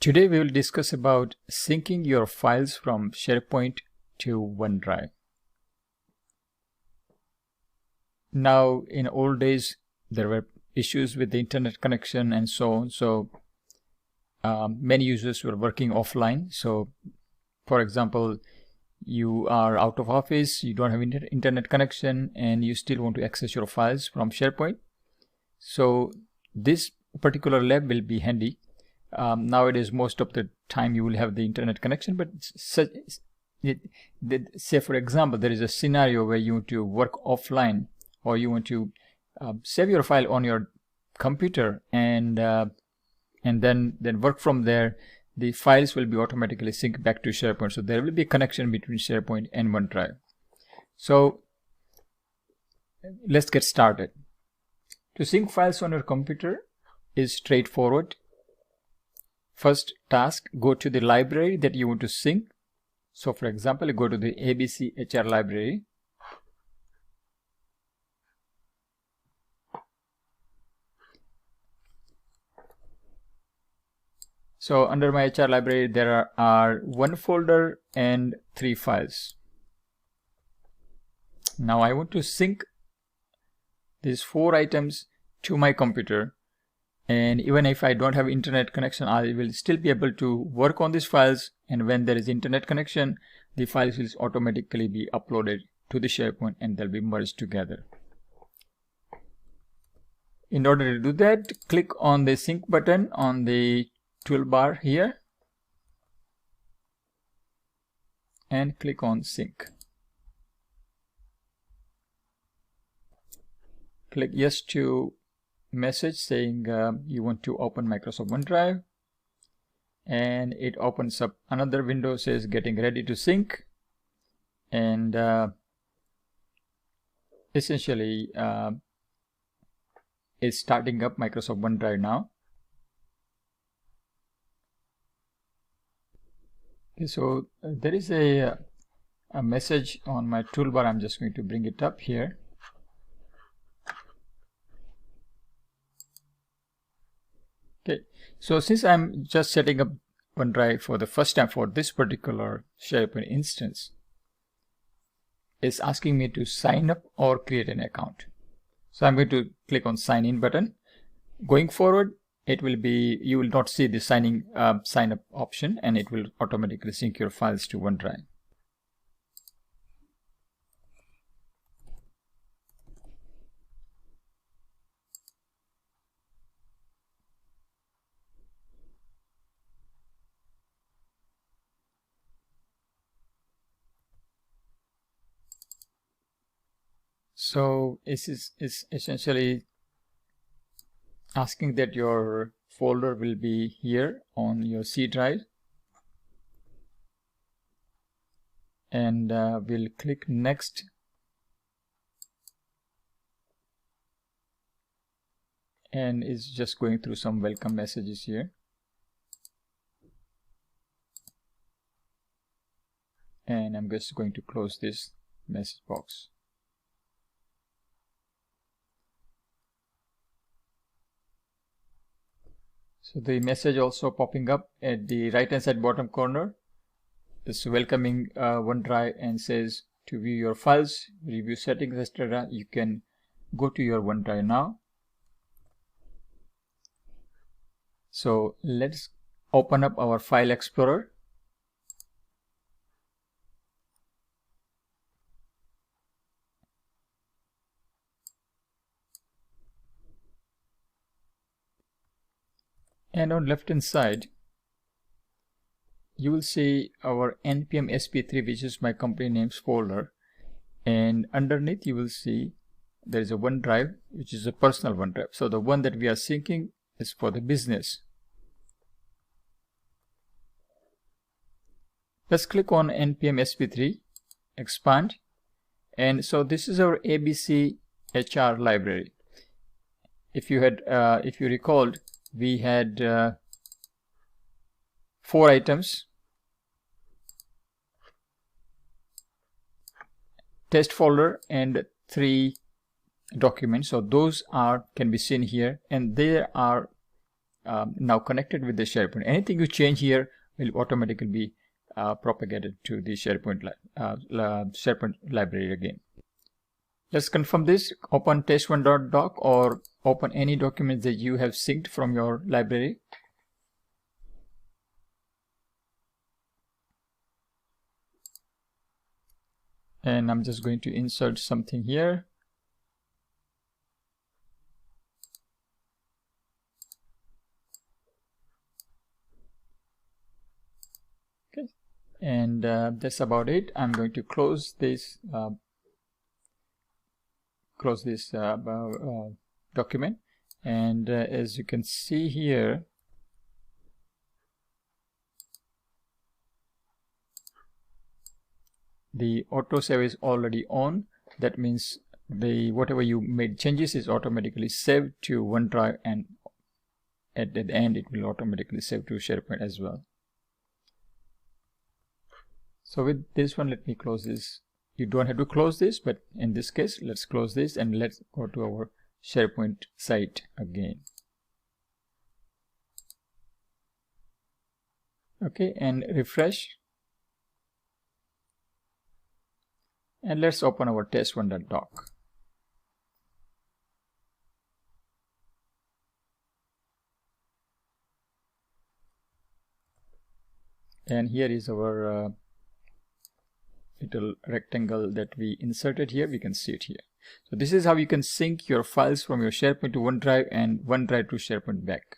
Today we will discuss about syncing your files from SharePoint to OneDrive. Now, in old days, there were issues with the internet connection and so on. So many users were working offline. So for example, you are out of office, you don't have internet connection, and you still want to access your files from SharePoint. So this particular lab will be handy. Nowadays, most of the time you will have the internet connection, but say for example, there is a scenario where you want to work offline, or you want to save your file on your computer and then work from there. The files will be automatically synced back to SharePoint. So there will be a connection between SharePoint and OneDrive. So let's get started. To sync files on your computer is straightforward. First task, go to the library that you want to sync. So for example, you go to the ABC HR library. So under my HR library, there are one folder and 3 files. Now I want to sync these 4 items to my computer. And even if I don't have internet connection, I will still be able to work on these files. And when there is internet connection, the files will automatically be uploaded to the SharePoint and they'll be merged together. In order to do that, click on the sync button on the toolbar here and click on sync. Click yes to message saying you want to open Microsoft OneDrive, and it opens up another window, says getting ready to sync, and essentially it's starting up Microsoft OneDrive now. Okay, so there is a message on my toolbar. I'm just going to bring it up here. Okay, so since I'm just setting up OneDrive for the first time for this particular SharePoint instance, it's asking me to sign up or create an account. So I'm going to click on sign in button. Going forward, it will be, you will not see the sign up option, and it will automatically sync your files to OneDrive. So it's essentially asking that your folder will be here on your C drive, and we'll click next, and it's just going through some welcome messages here. And I'm just going to close this message box. So the message also popping up at the right hand side bottom corner is welcoming OneDrive and says to view your files, review settings, etc. You can go to your OneDrive now. So let's open up our file explorer. And on left hand side, you will see our npm sp3, which is my company names folder, and underneath you will see there is a OneDrive, which is a personal OneDrive. So the one that we are syncing is for the business. Let's click on npm sp3, expand, and so this is our ABC HR library. If you recalled, we had 4 items: test folder and 3 documents. So those can be seen here, and there are now connected with the SharePoint. Anything you change here will automatically be propagated to the SharePoint library again. Let's confirm this. Open test1.doc or open any document that you have synced from your library. And I'm just going to insert something here. Okay, and that's about it. I'm going to close this document, and as you can see here, the autosave is already on. That means whatever you made changes is automatically saved to OneDrive, and at the end it will automatically save to SharePoint as well. So with this one, let me close this. You don't have to close this, but in this case, let's close this and let's go to our SharePoint site again. Okay, and refresh. And let's open our test1.doc. And here is our little rectangle that we inserted here. We can see it here. So this is how you can sync your files from your SharePoint to OneDrive and OneDrive to SharePoint back.